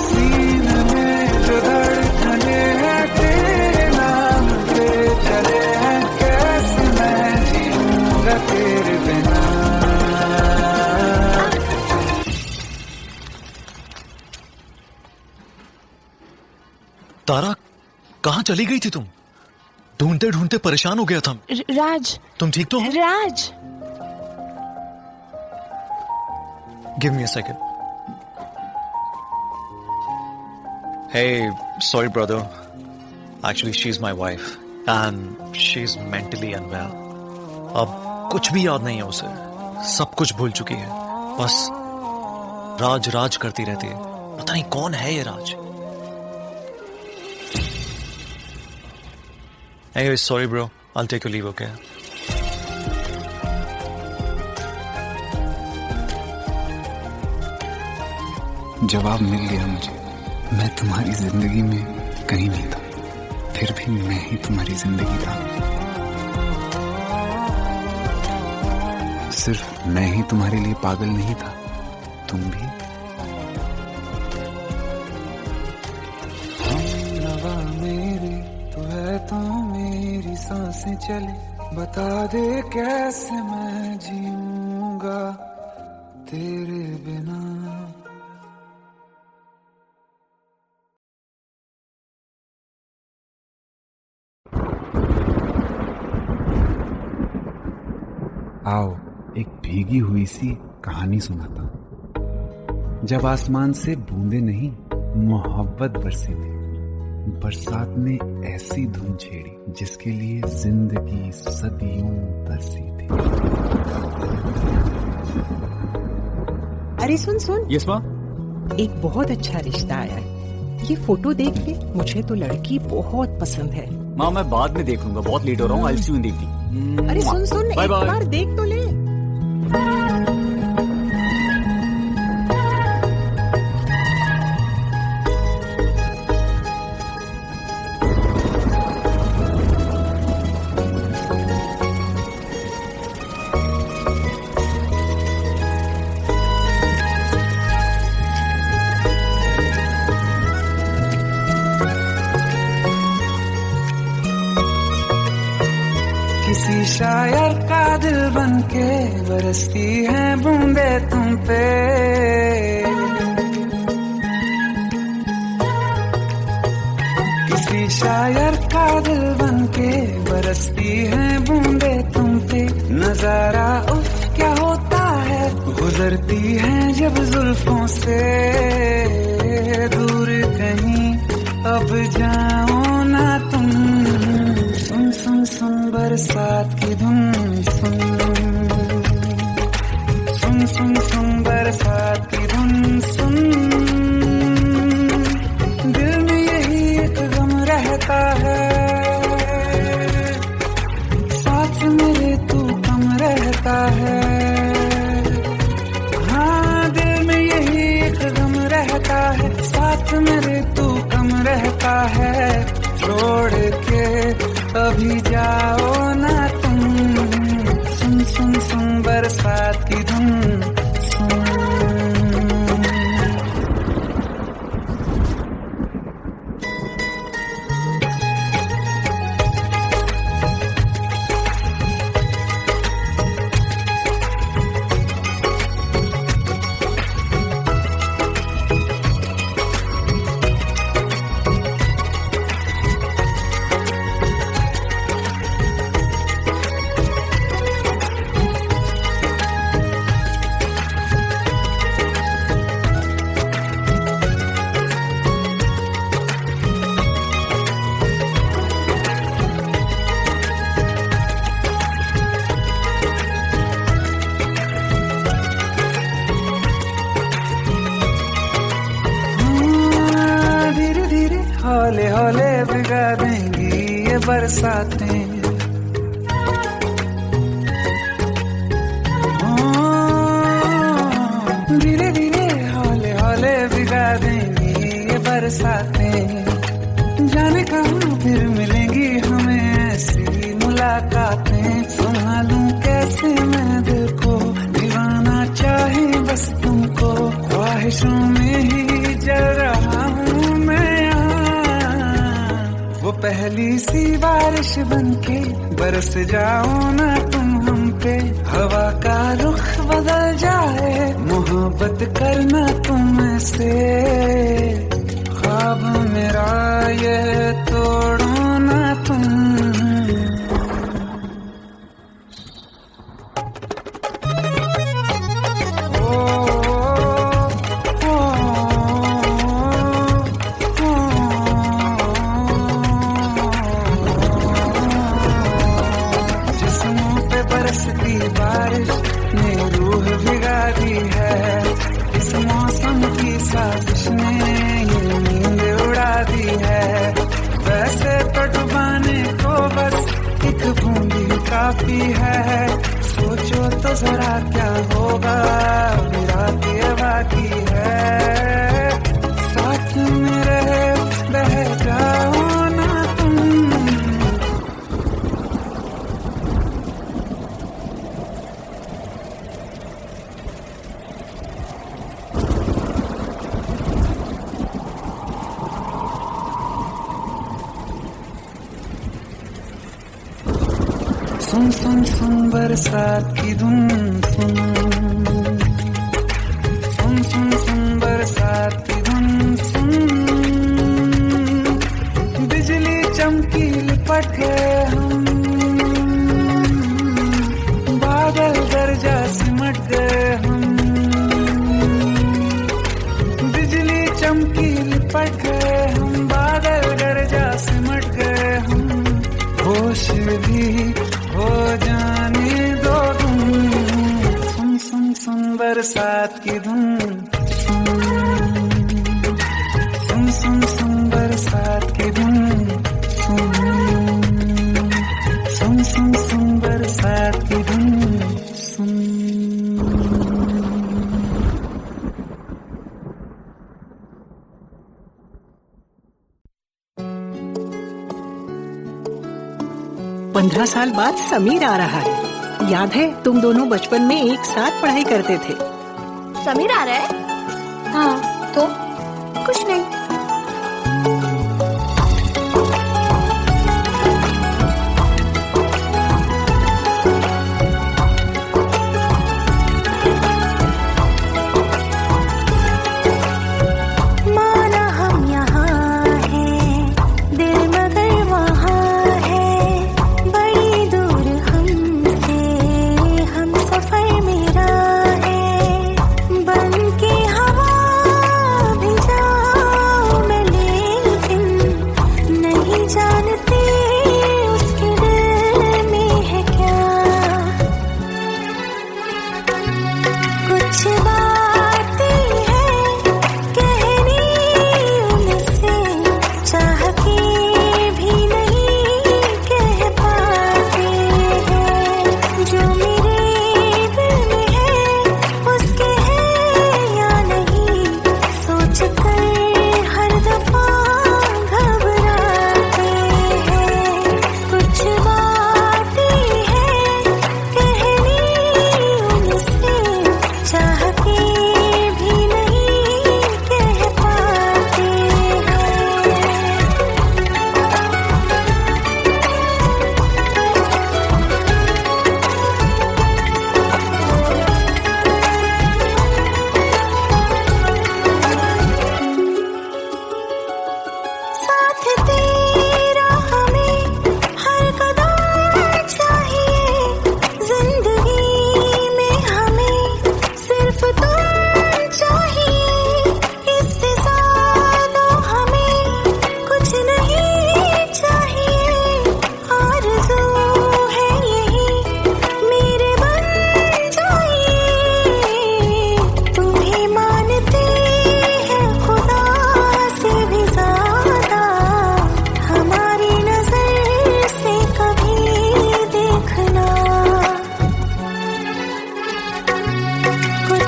सीने में जो धड़कने हैं तेरे नाम पे चले हैं, कैसे मैं जीऊंगा तेरे बिना। तारा, कहाँ चली गई थी तुम? ढूंढते ढूंढते परेशान हो गया था। राज, तुम ठीक तो हो? राज, Give me a second. Hey, sorry brother. Actually, she's my wife and she's mentally unwell. अब कुछ भी याद नहीं है उसे, सब कुछ भूल चुकी है, बस राज राज करती रहती है। पता नहीं कौन है ये राज। Anyway, sorry bro. I'll take your leave, okay? जवाब मिल गया मुझे। मैं तुम्हारी जिंदगी में कहीं नहीं था, फिर भी मैं ही तुम्हारी जिंदगी था। सिर्फ मैं ही तुम्हारे लिए पागल नहीं था, तुम भी। हम नवा मेरे, तू है तो मेरी सांसें चले, बता दे कैसे मैं जीऊंगा तेरे बिना। आओ एक भीगी हुई सी कहानी सुनाता। जब आसमान से बूंदे नहीं मोहब्बत बरसी थी, बरसात ने ऐसी धुन छेड़ी जिसके लिए जिंदगी सदियों तरसी थी। अरे सुन सुन, यस माँ। एक बहुत अच्छा रिश्ता आया है, ये फोटो देख ले। मुझे तो लड़की बहुत पसंद है। माँ मैं बाद में देख लूंगा, बहुत लेट हो रहा हूँ। आई सी यू इन द इवनिंग। अरे सुन सुन, बाय एक बाय। बार देख तो ले। शायर का दिल बनके बरसती है बूंदे तुम पे, किसी शायर का दिल बनके बरसती है बूंदे तुम पे। नजारा उफ क्या होता है, गुजरती है जब जुल्फों से दूर कहीं अब जाओ ना तुम। सुन सुन सुन बरसात की धुन, सुन सुन सुन सुन बरसात की धुन सुन। दिल में यही एक गम रहता है, साथ मेरे तू कम रहता है। हाँ दिल में यही एक गम रहता है, साथ मेरे तू कम रहता है। छोड़ के अभी जाओ ना तुम, सुन सुन सुन बरसात की धुन सुन। हौले हौले भिगा देंगी ये बरसातें, धीरे धीरे हौले हौले भिगा देंगी ये बरसातें। जाने कहाँ फिर मिलेंगी हमें ऐसी मुलाकातें। संभालूं कैसे मैं दिल को, दीवाना चाहे बस तुमको। ख्वाहिशों में ही जल रहा हूँ मैं यहाँ, वो पहली सी बारिश बनके बरस जाओ ना तुम हम पे। हवा का रुख बदल जाए, मोहब्बत करना तुम से। ख्वाब मेरा ये तोड़ो ना तुम। बरसती बारिश ने रूह भिगा दी है, इस मौसम की साजिश ने ये नींद उड़ा दी है। वैसे तो डुबाने को बस एक बूंदी काफी है, सोचो तो जरा क्या होगा रात ये बाकी है। साथ में रहे बह जाओ ना तुम। सुन सुन सुन बरसात की धुन सुन, सुन सुन सुन बरसात की धुन सुन। बिजली चमकी लिपट गए हम, बादल गरजा सिमट गए हम। बिजली चमकी लिपट गए हम, बादल गरजा सिमट गए हम। होश भी हो जाने दो तुम, सुन सुन सुन बरसात की धुन सुन, सुन सुन सुन बरसात की धुन सुन, सुन सुन सुन बरसात की धुन सुन। 15 साल बाद समीर आ रहा है। याद है तुम दोनों बचपन में एक साथ पढ़ाई करते थे। समीर आ रहा है? हाँ तो कुछ नहीं।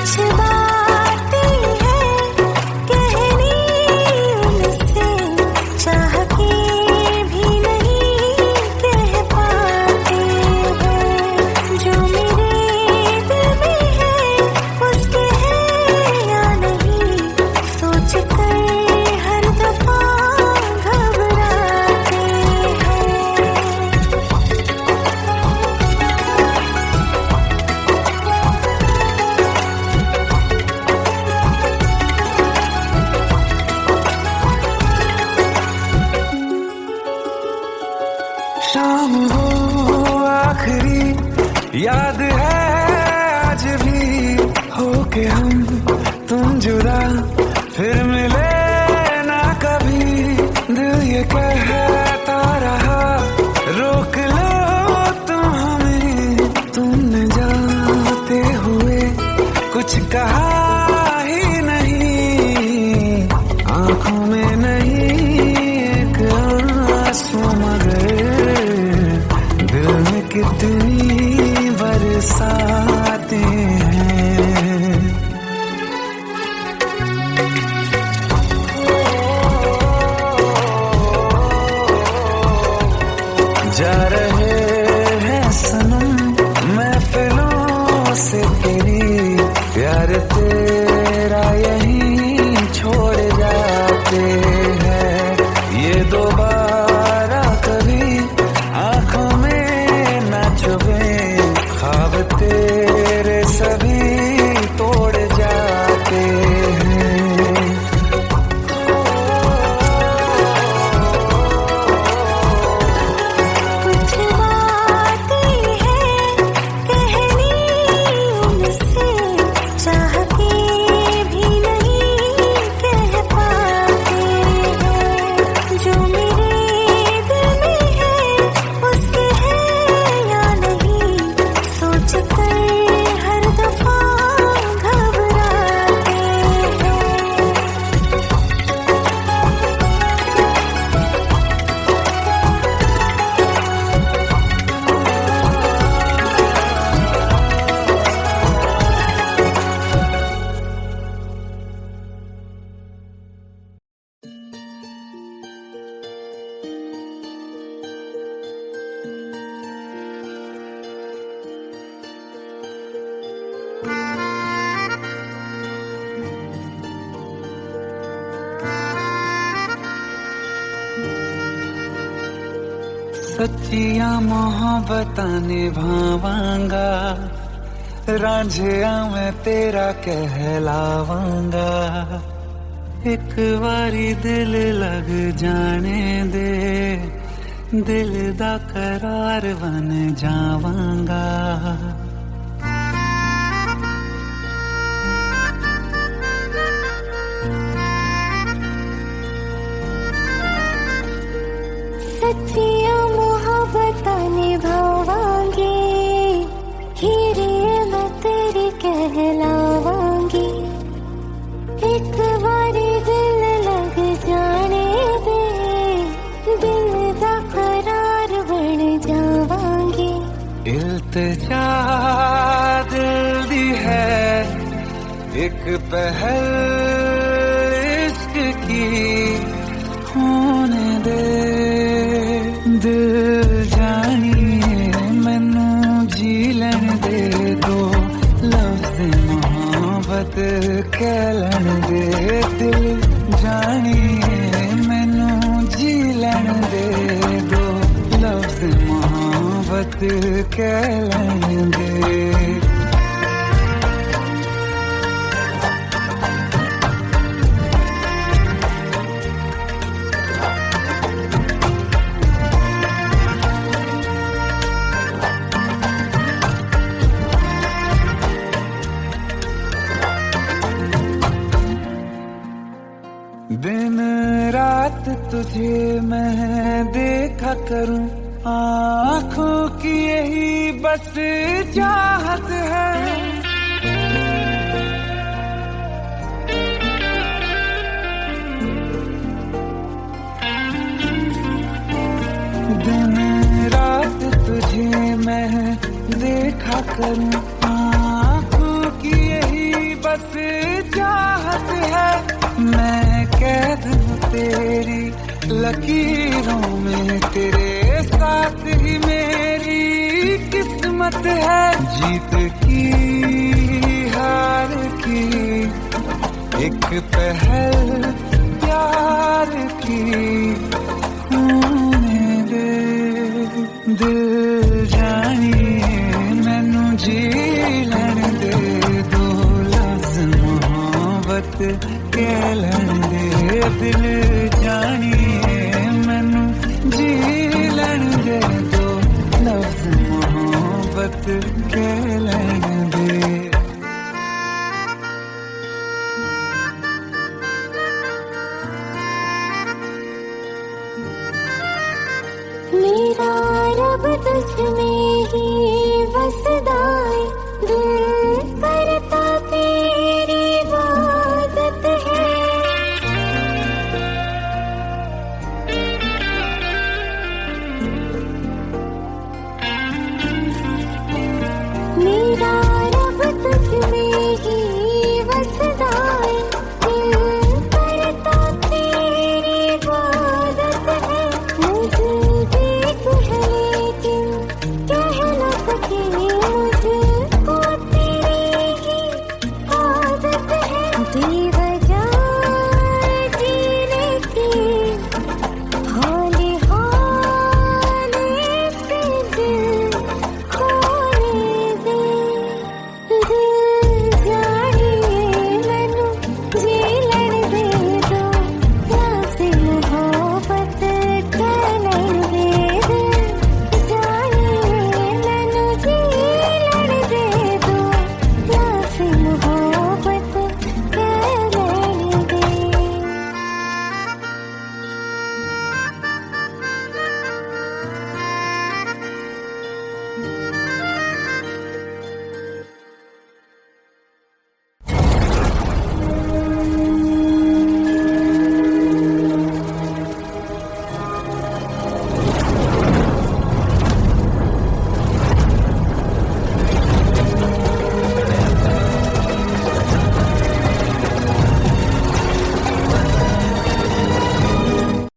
कुछ बातें हैं कहनी उनसे, चाह के भी नहीं कह पाते हैं। जो मेरे दिल में है उसके है या नहीं, सोच कर हर दफा घबराते हैं। शाम हो आखिरी याद है आज भी, होके हम तुम जुदा फिर मिले ना कभी। दिल ये कहता रहा रोक लो तुम हमें, तुमने जाते हुए कुछ कहा ही नहीं। आंखों में नहीं एक आंसू मगर दिल में कितनी बरसाते हैं। जा रहे हैं सनम महफिलों से तेरी, प्यार तेरा यहीं छोड़ जाते हैं। ये दोबारा कभी आंखों में न चुभे, ख्वाब तेरे सभी तोड़ जाते हैं। कुछ बातें हैं कहनी उनसे, चाह के भी नहीं कह पाते हैं। जो मेरे दिल में है उसके है या नहीं, सोच कर हर दफा घबराते हैं। सच्चिया मोहब्बतां निभावांगा, रांझिया मैं तेरा कहलावांगा। एक बारी दिल लग जाने दे, दिल दा करार बन जावांगा। सच्चिया मोहब्बतां निभावांगी, हीरे मैं तेरी कहलावांगी। एक बारी दिल लग जाने दे, दिल दा करार बन जावांगी। इल्तिजा दिल दी है एक पहल इश्क की, होने दे दिल जानिए मैनू जी लैन दे दो, लफ्ज़ मोहब्बत कह लैन दे। दिल जानिए मैनू जी लैन दे दो, लफ्ज़ मोहब्बत कह लैन दे। दिन रात तुझे मैं देखा करूं, आँखों की यही बस चाहत है। दिन रात तुझे मैं देखा करूं, आँखों की यही बस चाहत है, मैं कैद हूँ तेरी लकीरों में, तेरे साथ ही मेरी किस्मत है। जीत की हार की एक पहल प्यार की, होने दे दिल जानिए मैनू जी लैण दे, दो लफ्ज़ मोहब्बत कह लैण